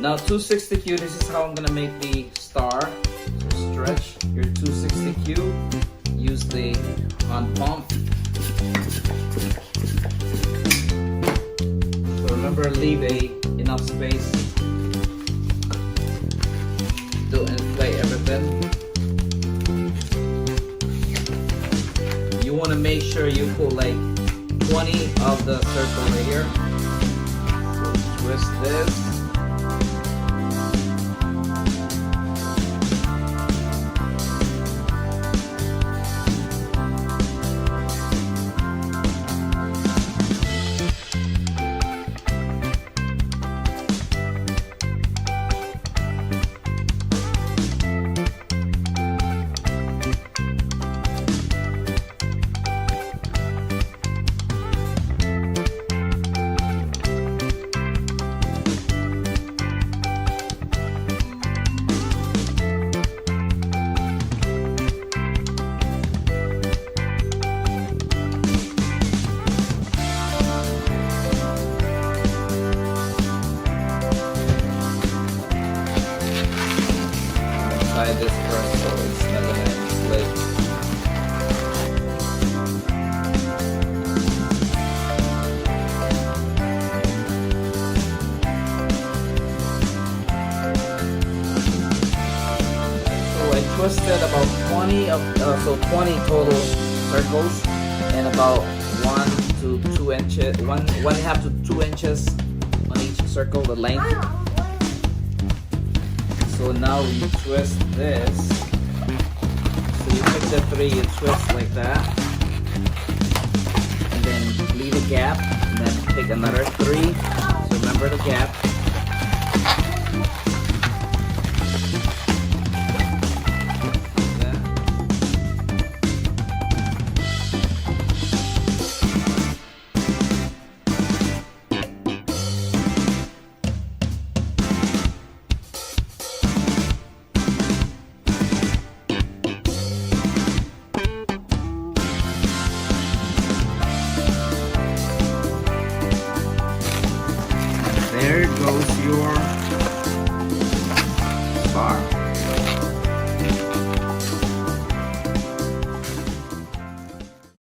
Now 260Q, this is how I'm gonna make the star. So stretch your 260Q, use the hand pump. So remember, leave enough space to inflate everything. You want to make sure you put like 20 of the circle right here. So twist this. Try this first so it's not gonna inflate. So I twisted about 20 of 20 total circles, and about 1 to 2 inches, one and a half to 2 inches on each circle, the length. So now you twist this. So you pick the 3, you twist like that, and then leave a gap, and then pick another 3. So remember the gap. There goes your star.